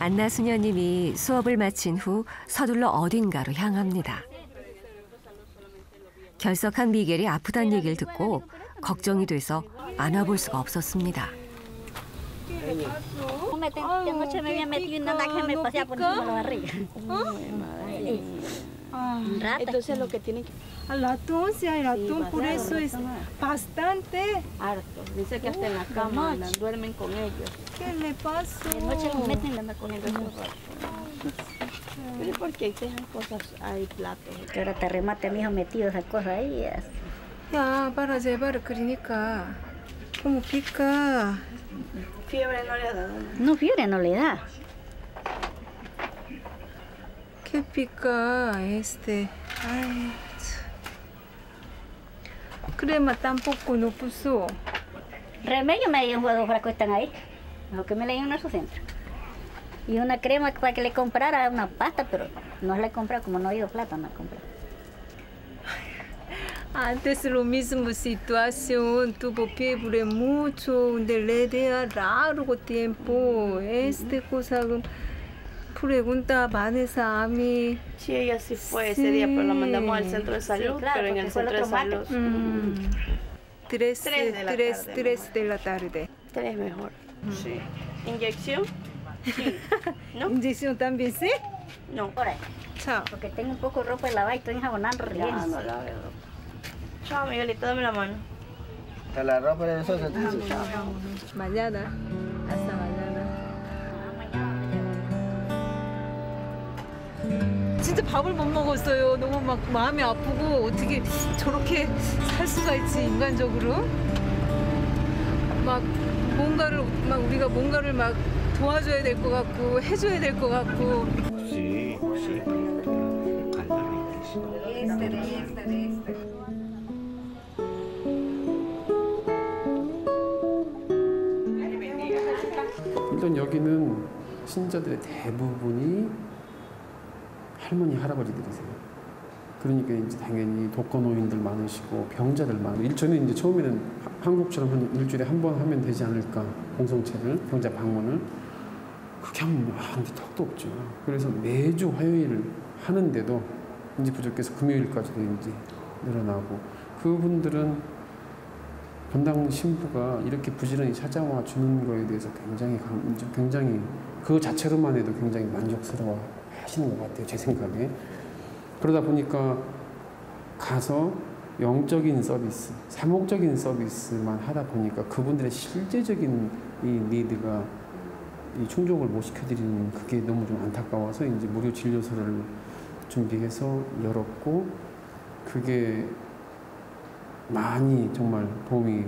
안나 수녀님이 수업을 마친 후 서둘러 어딘가로 향합니다. 결석한 미겔이 아프다는 얘기를 듣고 걱정이 돼서 안아볼 수가 없었습니다. Entonces lo que tienen que... Al ratón, sí, el ratón, por eso es bastante harto. Dice que hasta en la cama duermen con ellos. ¿Qué le pasó? De noche los meten y andan comiendo esos ratones. Pero ¿por qué dejan cosas ahí, platos? Que ahora te remate, mijo, metido esa cosa ahí. Ya, para llevar, clínica. ¿Cómo pica? Fiebre no le ha dado. No, fiebre no le da. ¿Qué pica Ay, crema tampoco no puso. Remedio me dieron dos frascos están ahí. Mejor que me le dieron a su centro. Y una crema para que le comprara una pasta, pero no la he comprado, como no ha ido plata, no la he comprado. Antes lo mismo situación, tuvo fiebre mucho, le dio largo tiempo. Cosa pregunta Vanessa a mí. Sí, ella sí fue ese día, pero la mandamos al centro de salud, sí, claro, pero en el centro de salud. 3 de la tarde. 3 mejor. Sí. ¿Inyección? Sí. ¿No? ¿Inyección también sí? No. Por ahí. Chao. Porque tengo un poco de ropa de lavar y estoy enjabonando recién. Ya, no la veo. Chao, Miguelito, dame la mano. ¿Está la ropa de nosotros? Mañana. Hasta mañana. 진짜 밥을 못 먹었어요. 너무 막 마음이 아프고 어떻게 저렇게 살 수가 있지 인간적으로? 막 우리가 뭔가를 막 도와줘야 될 것 같고 해줘야 될 것 같고. Sí, sí. 일단 여기는 신자들의 대부분이 할머니, 할아버지들이세요. 그러니까 이제 당연히 독거노인들 많으시고 병자들 많고 저는 이제 처음에는 한국처럼 한 일주일에 한 번 하면 되지 않을까 공성체를 병자 방문을 그렇게 하면 하는데 턱도 없죠. 그래서 매주 화요일 하는데도 이제 부족해서 금요일까지도 이제 늘어나고 그분들은 본당 신부가 이렇게 부지런히 찾아와 주는 거에 대해서 굉장히 그 자체로만 해도 굉장히 만족스러워 하시는 것 같아요, 제 생각에. 그러다 보니까 가서 영적인 서비스, 사목적인 서비스만 하다 보니까 그분들의 실제적인 이 니드가 이 충족을 못 시켜드리는 그게 너무 좀 안타까워서 이제 무료 진료소를 준비해서 열었고 그게 많이 정말 도움이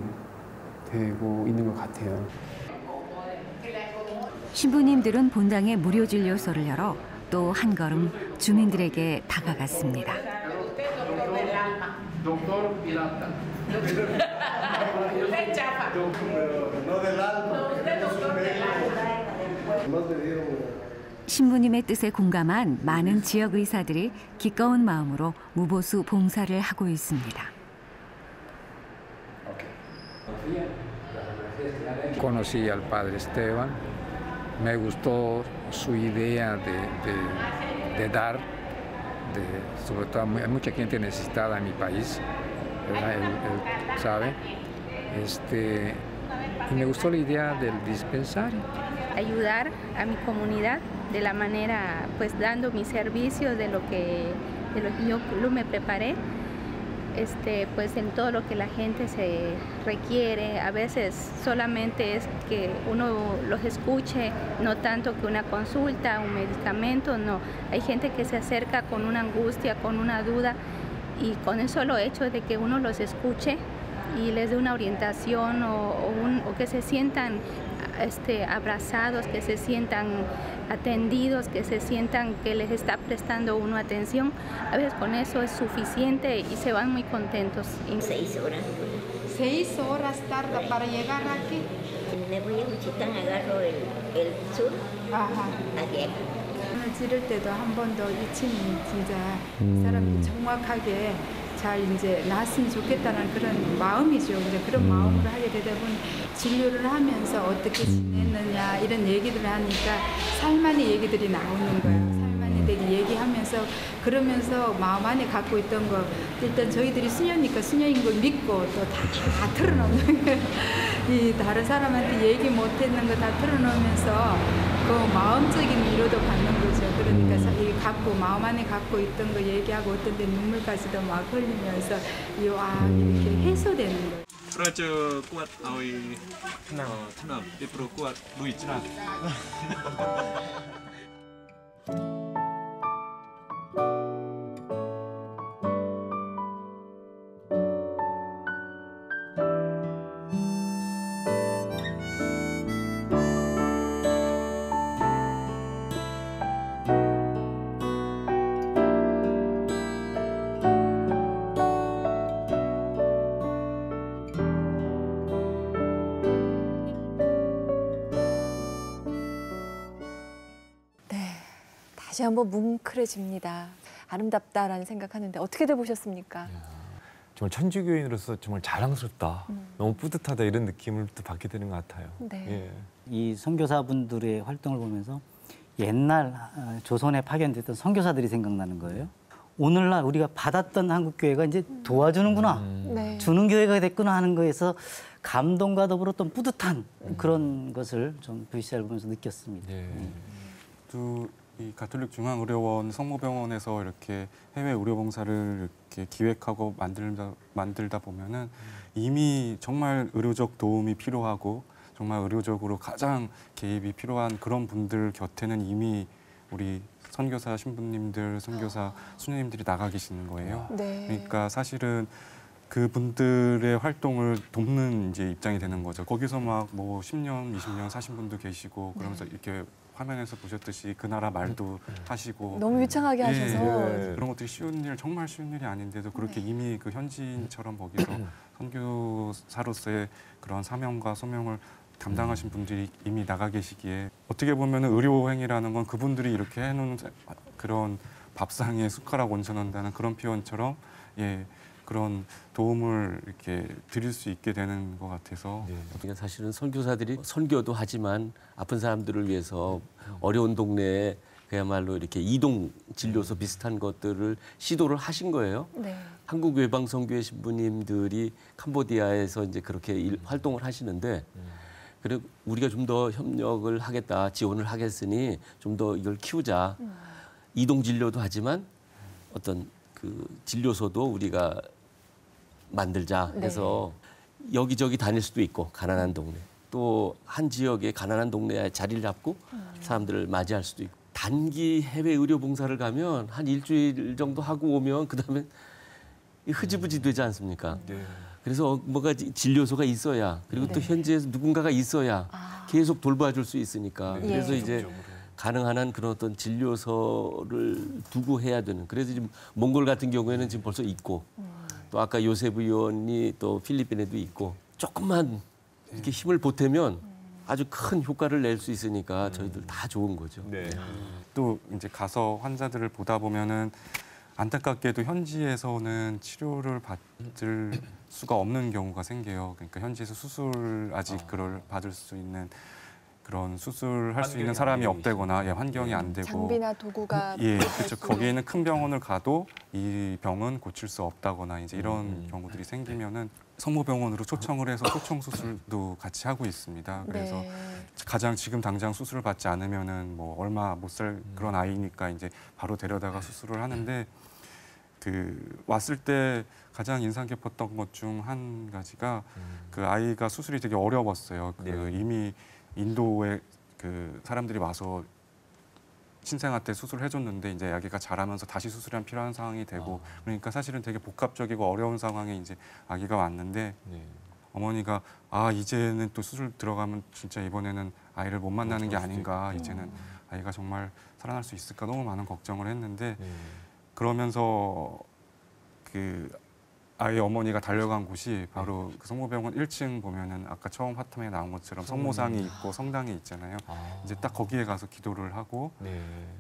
되고 있는 것 같아요. 신부님들은 본당에 무료 진료소를 열어 또 한 걸음 주민들에게 다가갔습니다. 신부님의 뜻에 공감한 많은 지역 의사들이 기꺼운 마음으로 무보수 봉사를 하고 있습니다. Conocí al padre Esteban, me gustó su idea de dar, sobre todo hay mucha gente necesitada en mi país, ¿verdad? Él sabe, y me gustó la idea del dispensario. Ayudar a mi comunidad de la manera, pues dando mis servicios de lo que yo me preparé. Pues en todo lo que la gente se requiere, a veces solamente es que uno los escuche, no tanto que una consulta, un medicamento, no. Hay gente que se acerca con una angustia, con una duda y con el solo hecho de que uno los escuche y les dé una orientación o que se sientan abrazados, que se sientan atendidos, que se sientan que les está prestando uno atención. A veces con eso es suficiente y se van muy contentos. 6 horas. 6 horas tarda para llegar aquí. Me voy a Juchitán, agarro el sur. Ajá. Aquí. 지를 때도 한 번 더 2층이 진짜 사람이 정확하게 잘 이제 나았으면 좋겠다는 그런 마음이죠. 이제 그런 마음으로 하게 되다 보니 진료를 하면서 어떻게 지냈느냐 이런 얘기들을 하니까 살만의 얘기들이 나오는 거예요. 살만에 대해 얘기하면서 그러면서 마음 안에 갖고 있던 거 일단 저희들이 수녀니까 수녀인 걸 믿고 또 다 털어놓는 거예요. 이 다른 사람한테 얘기 못했는 거 다 털어놓으면서 그 마음적인 위로도 받는 거죠. 그러니까 이 갖고 마음 안에 갖고 있던 거 얘기하고 어떤 데 눈물까지도 막 흘리면서 이렇게 해소되는 거예요. ប្រជើគាត់ឲ្យថ្នាំពីព្រោះគាត់លុយច្រើន 다시 한번 뭉클해집니다. 아름답다라는 생각하는데 어떻게들 보셨습니까? 정말 천주교인으로서 정말 자랑스럽다. 너무 뿌듯하다 이런 느낌을 또 받게 되는 것 같아요. 네. 예. 이 선교사분들의 활동을 보면서 옛날 조선에 파견됐던 선교사들이 생각나는 거예요. 오늘날 우리가 받았던 한국교회가 이제 도와주는구나, 네. 주는 교회가 됐구나 하는 거에서 감동과 더불어 또 뿌듯한 그런 것을 좀 VCR 보면서 느꼈습니다. 예. 또 이 가톨릭 중앙의료원 성모병원에서 이렇게 해외 의료봉사를 이렇게 기획하고 만들다 보면은 이미 정말 의료적 도움이 필요하고 정말 의료적으로 가장 개입이 필요한 그런 분들 곁에는 이미 우리 선교사 신부님들, 선교사 수녀님들이 나가 계시는 거예요. 네. 그러니까 사실은 그분들의 활동을 돕는 이제 입장이 되는 거죠. 거기서 막 뭐 10년, 20년 사신 분도 계시고 그러면서 이렇게 화면에서 보셨듯이 그 나라 말도 하시고 너무 유창하게 하셔서 그런 것들이 쉬운 일, 정말 쉬운 일이 아닌데도 그렇게 이미 그 현지인처럼 거기서 선교사로서의 그런 사명과 소명을 담당하신 분들이 이미 나가 계시기에 어떻게 보면 의료행위라는 건 그분들이 이렇게 해놓은 그런 밥상에 숟가락 얹어놓는다는 그런 표현처럼 그런 도움을 이렇게 드릴 수 있게 되는 것 같아서. 그러니까 사실은 선교사들이 선교도 하지만 아픈 사람들을 위해서 어려운 동네에 그야말로 이렇게 이동 진료소 비슷한 것들을 시도를 하신 거예요. 네. 한국 외방 선교회 신부님들이 캄보디아에서 이제 그렇게 활동을 하시는데 그리고 우리가 좀 더 협력을 하겠다, 지원을 하겠으니 좀 더 이걸 키우자. 이동 진료도 하지만 어떤 그 진료소도 우리가 만들자 해서 여기저기 다닐 수도 있고 가난한 동네 또 한 지역의 가난한 동네에 자리를 잡고 사람들을 맞이할 수도 있고 단기 해외 의료 봉사를 가면 한 일주일 정도 하고 오면 그다음에 흐지부지 되지 않습니까? 그래서 뭔가 진료소가 있어야 그리고 또 현지에서 누군가가 있어야 계속 돌봐줄 수 있으니까 그래서 이제 가능한 한 그런 어떤 진료소를 두고 해야 되는 그래서 지금 몽골 같은 경우에는 지금 벌써 있고 또 아까 요세프 의원이 또 필리핀에도 있고 조금만 이렇게 힘을 보태면 아주 큰 효과를 낼 수 있으니까 저희들 다 좋은 거죠. 또 이제 가서 환자들을 보다 보면은 안타깝게도 현지에서는 치료를 받을 수가 없는 경우가 생겨요. 그러니까 현지에서 수술 아직 그걸 받을 수 있는 그런 수술할 수 있는 사람이 없다거나 환경이 안 되고 장비나 도구가 그렇죠. 거기에는 큰 병원을 가도 이 병은 고칠 수 없다거나 이제 이런 경우들이 생기면은 성모병원으로 초청을 해서 초청 수술도 같이 하고 있습니다. 그래서 가장 지금 당장 수술을 받지 않으면은 뭐 얼마 못 살 그런 아이니까 이제 바로 데려다가 수술을 하는데 그 왔을 때 가장 인상 깊었던 것 중 한 가지가 그 아이가 수술이 되게 어려웠어요. 그 이미 인도에 그 사람들이 와서 신생아 때 수술을 해줬는데 이제 아기가 자라면서 다시 수술이 필요한 상황이 되고 그러니까 사실은 되게 복합적이고 어려운 상황에 이제 아기가 왔는데 어머니가 이제는 또 수술 들어가면 진짜 이번에는 아이를 못 만나는 게 아닌가 이제는 아이가 정말 살아날 수 있을까 너무 많은 걱정을 했는데 그러면서 그 아이 어머니가 달려간 곳이 바로 그 성모병원 1층 보면은 아까 처음 화탐에 나온 것처럼 성모상이 있고 성당이 있잖아요. 이제 딱 거기에 가서 기도를 하고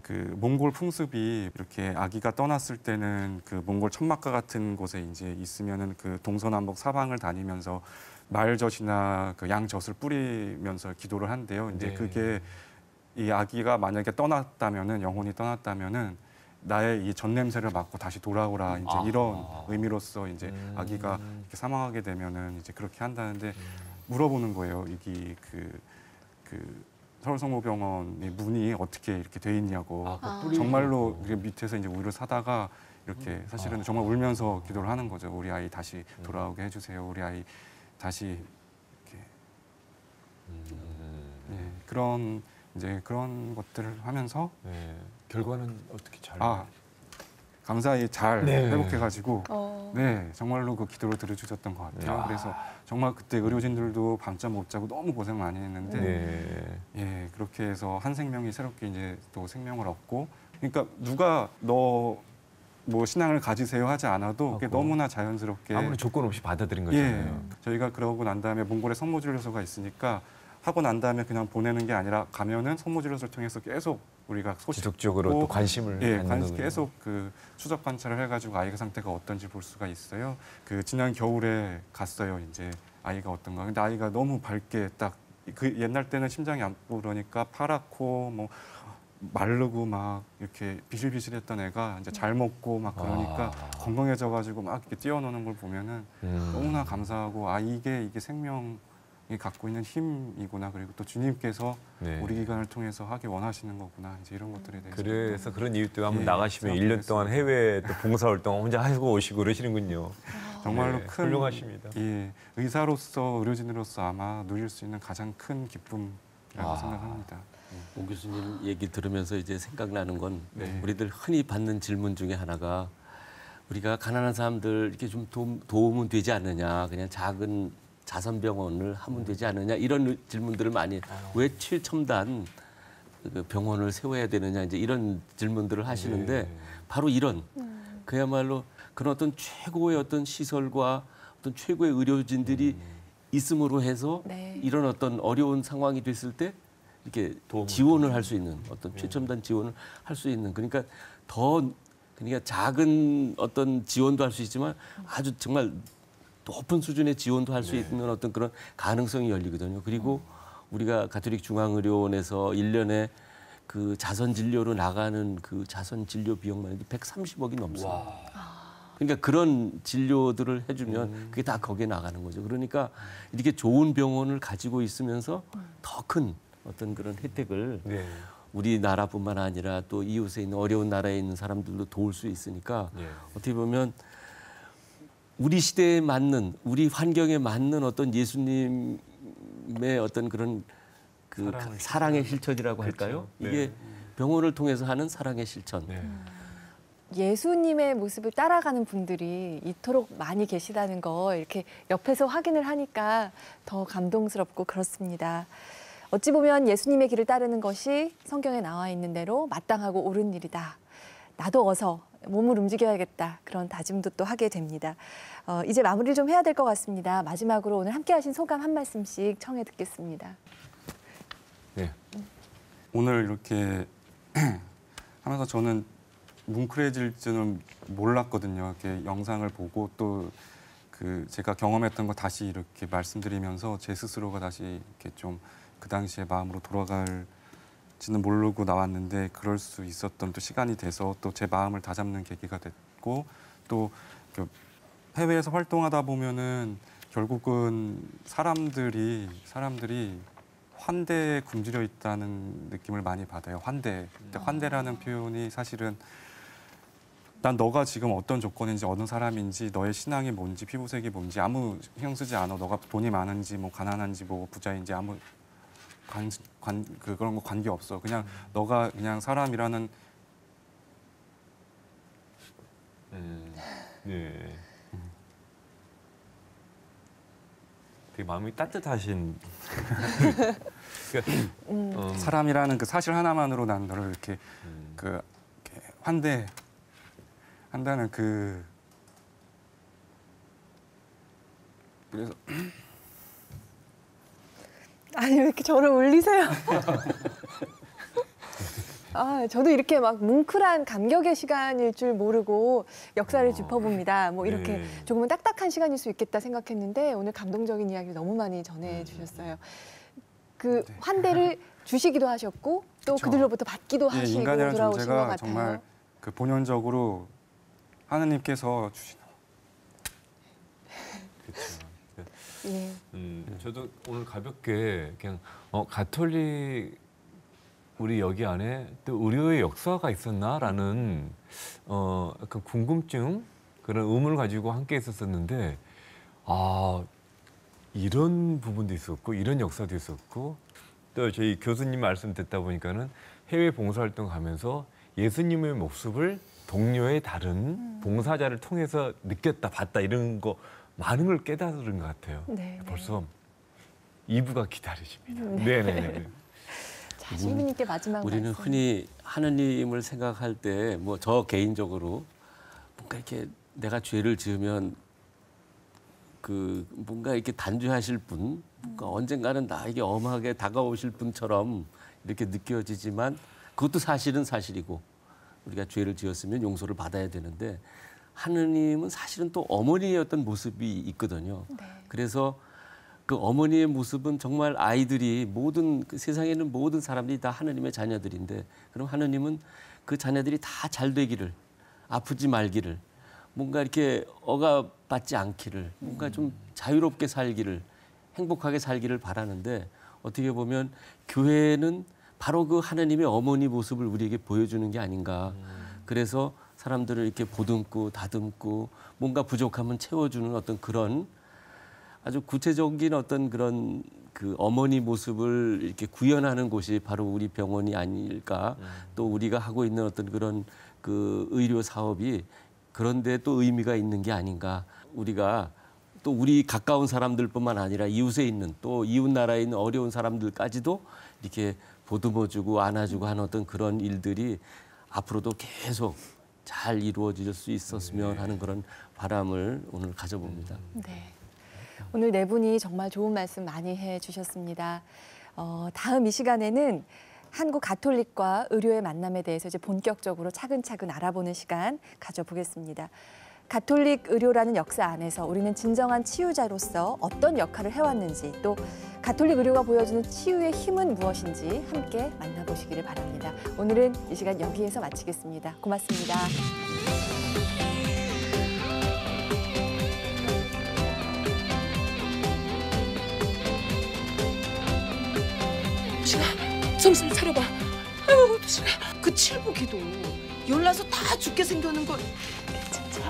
그 몽골 풍습이 이렇게 아기가 떠났을 때는 그 몽골 천막가 같은 곳에 이제 있으면은 그 동서남북 사방을 다니면서 말젖이나 그 양젖을 뿌리면서 기도를 한대요. 이제 그게 이 아기가 만약에 떠났다면은 영혼이 떠났다면은 나의 이 전 냄새를 맡고 다시 돌아오라 이제 이런 의미로서 이제 아기가 이렇게 사망하게 되면은 이제 그렇게 한다는데 물어보는 거예요. 이게 그 서울성모병원의 문이 어떻게 이렇게 돼 있냐고. 정말로 밑에서 이제 우유를 사다가 이렇게 사실은 정말 울면서 기도를 하는 거죠. 우리 아이 다시 돌아오게 해주세요. 우리 아이 다시 이렇게 그런 이제 그런 것들을 하면서 결과는 어떻게 잘? 감사히 잘 회복해가지고 정말로 그 기도를 들어주셨던 것 같아요. 그래서 정말 그때 의료진들도 밤잠 못 자고 너무 고생 많이 했는데 그렇게 해서 한 생명이 새롭게 이제 또 생명을 얻고 그러니까 누가 너 뭐 신앙을 가지세요 하지 않아도 그게 너무나 자연스럽게 아무런 조건 없이 받아들인 거잖아요. 저희가 그러고 난 다음에 몽골에 성모진료소가 있으니까 하고 난 다음에 그냥 보내는 게 아니라 가면은 성모진료소를 통해서 계속 우리가 지속적으로 또 관심을 갖는 계속 그 추적 관찰을 해가지고 아이가 상태가 어떤지 볼 수가 있어요. 그 지난 겨울에 갔어요. 이제 아이가 어떤가. 근데 아이가 너무 밝게 딱 그 옛날 때는 심장이 안 그러니까 파랗고 뭐 마르고 막 이렇게 비실비실했던 애가 이제 잘 먹고 막 그러니까 건강해져가지고 막 이렇게 뛰어노는 걸 보면은 너무나 감사하고 이게 생명이 갖고 있는 힘이구나. 그리고 또 주님께서 우리 기관을 통해서 하기 원하시는 거구나. 이제 이런 것들에 대해서. 그래서 그런 이유 때문에 한번 나가시면 1년 동안 해외 또 봉사활동 혼자 하고 오시고 그러시는군요. 정말로 큰 훌륭하십니다. 의사로서 의료진으로서 아마 누릴 수 있는 가장 큰 기쁨이라고 생각합니다. 오 교수님 얘기 들으면서 이제 생각나는 건 우리들 흔히 받는 질문 중에 하나가 우리가 가난한 사람들 이렇게 좀 도움은 되지 않느냐, 그냥 작은 자선병원을 하면 되지 않느냐 이런 질문들을 많이 왜 최첨단 병원을 세워야 되느냐 이제 이런 질문들을 하시는데 바로 이런 그야말로 그런 어떤 최고의 어떤 시설과 어떤 최고의 의료진들이 있음으로 해서 이런 어떤 어려운 상황이 됐을 때 이렇게 지원을 할 수 있는 어떤 최첨단 지원을 할 수 있는 그러니까 작은 어떤 지원도 할 수 있지만 아주 정말 높은 수준의 지원도 할 수 있는 어떤 그런 가능성이 열리거든요. 그리고 우리가 가톨릭 중앙의료원에서 1년에 그 자선 진료로 나가는 그 자선 진료 비용만 해도 130억이 넘습니다. 그러니까 그런 진료들을 해주면 그게 다 거기에 나가는 거죠. 그러니까 이렇게 좋은 병원을 가지고 있으면서 더 큰 어떤 그런 혜택을 우리나라뿐만 아니라 또 이웃에 있는 어려운 나라에 있는 사람들도 도울 수 있으니까 어떻게 보면 우리 시대에 맞는 우리 환경에 맞는 어떤 예수님의 어떤 그런 그 사랑의 실천이라고 할까요? 이게 병원을 통해서 하는 사랑의 실천. 예수님의 모습을 따라가는 분들이 이토록 많이 계시다는 거 이렇게 옆에서 확인을 하니까 더 감동스럽고 그렇습니다. 어찌 보면 예수님의 길을 따르는 것이 성경에 나와 있는 대로 마땅하고 옳은 일이다. 나도 어서 몸을 움직여야겠다. 그런 다짐도 또 하게 됩니다. 이제 마무리를 좀 해야 될 것 같습니다. 마지막으로 오늘 함께 하신 소감 한 말씀씩 청해 듣겠습니다. 오늘 이렇게 하면서 저는 뭉클해질 줄은 몰랐거든요. 이렇게 영상을 보고 또 그 제가 경험했던 거 다시 이렇게 말씀드리면서 제 스스로가 다시 이렇게 좀 그 당시의 마음으로 돌아갈지는 모르고 나왔는데 그럴 수 있었던 또 시간이 돼서 또 제 마음을 다잡는 계기가 됐고 또 해외에서 활동하다 보면은 결국은 사람들이 환대에 굶주려 있다는 느낌을 많이 받아요. 환대라는 표현이 사실은 난 너가 지금 어떤 조건인지 어느 사람인지 너의 신앙이 뭔지 피부색이 뭔지 아무 신경 쓰지 않아. 너가 돈이 많은지 뭐 가난한지 뭐 부자인지 아무 그런 거 관계 없어. 그냥 너가 그냥 사람이라는 되게 마음이 따뜻하신 사람이라는 그 사실 하나만으로 난 너를 이렇게 이렇게 환대한다는 그 그래서 아니 왜 이렇게 저를 울리세요? 저도 이렇게 막 뭉클한 감격의 시간일 줄 모르고 역사를 짚어봅니다. 뭐 이렇게 네. 조금은 딱딱한 시간일 수 있겠다 생각했는데 오늘 감동적인 이야기를 너무 많이 전해주셨어요. 그 환대를 주시기도 하셨고 또 그쵸. 그들로부터 받기도 하시고 인간이라는 돌아오신 것 존재가 같아요. 정말 그 본연적으로 하느님께서 주신 예. 저도 오늘 가볍게 그냥 가톨릭 우리 여기 안에 또 의료의 역사가 있었나라는 약간 궁금증 그런 의문을 가지고 함께 있었었는데 이런 부분도 있었고 이런 역사도 있었고 또 저희 교수님 말씀 듣다 보니까는 해외 봉사활동 가면서 예수님의 모습을 동료의 다른 봉사자를 통해서 느꼈다 봤다 이런 거 많은 걸 깨달은 것 같아요. 네, 벌써 2부가 기다려집니다. 네. 네네네. 자, 신부님께 마지막 우리는 말씀. 흔히 하느님을 생각할 때 뭐 저 개인적으로 뭔가 이렇게 내가 죄를 지으면 그 뭔가 이렇게 단죄하실 분, 뭔가 언젠가는 나에게 엄하게 다가오실 분처럼 이렇게 느껴지지만 그것도 사실은 사실이고 우리가 죄를 지었으면 용서를 받아야 되는데 하느님은 사실은 또 어머니의 어떤 모습이 있거든요. 네. 그래서 그 어머니의 모습은 정말 아이들이 모든 그 세상에 있는 모든 사람들이 다 하느님의 자녀들인데 그럼 하느님은 그 자녀들이 다 잘 되기를 아프지 말기를 뭔가 이렇게 억압받지 않기를 뭔가 좀 자유롭게 살기를 행복하게 살기를 바라는데 어떻게 보면 교회는 바로 그 하느님의 어머니 모습을 우리에게 보여주는 게 아닌가. 그래서 사람들을 이렇게 보듬고 다듬고 뭔가 부족하면 채워주는 어떤 그런 아주 구체적인 어떤 그런 그 어머니 모습을 이렇게 구현하는 곳이 바로 우리 병원이 아닐까. 또 우리가 하고 있는 어떤 그런 그 의료 사업이 그런데 또 의미가 있는 게 아닌가. 우리가 또 우리 가까운 사람들뿐만 아니라 이웃에 있는 또 이웃 나라에 있는 어려운 사람들까지도 이렇게 보듬어주고 안아주고 하는 어떤 그런 일들이 앞으로도 계속 잘 이루어질 수 있었으면 하는 그런 바람을 오늘 가져봅니다. 네. 오늘 네 분이 정말 좋은 말씀 많이 해주셨습니다. 다음 이 시간에는 한국 가톨릭과 의료의 만남에 대해서 이제 본격적으로 차근차근 알아보는 시간 가져보겠습니다. 가톨릭 의료라는 역사 안에서 우리는 진정한 치유자로서 어떤 역할을 해왔는지 또 가톨릭 의료가 보여주는 치유의 힘은 무엇인지 함께 만나보시기를 바랍니다. 오늘은 이 시간 여기에서 마치겠습니다. 고맙습니다. 도시가 정신 차려봐. 아유 도시가 그 칠복이도 열나서 다 죽게 생겨는 걸 진짜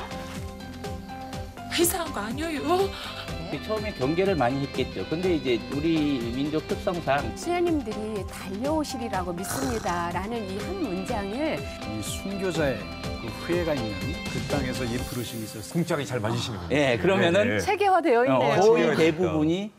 이상한 거 아니에요? 처음에 경계를 많이 했겠죠. 근데 이제 우리 민족 특성상 수녀님들이 달려오시리라고 믿습니다라는 이 한 문장을 이 순교자의 그 후회가 있는 그 땅에서 이 부르심이 있었어요. 궁짝이 잘 맞으시는 거예요. 예, 그러면은 체계화되어 있네요. 거의 대부분이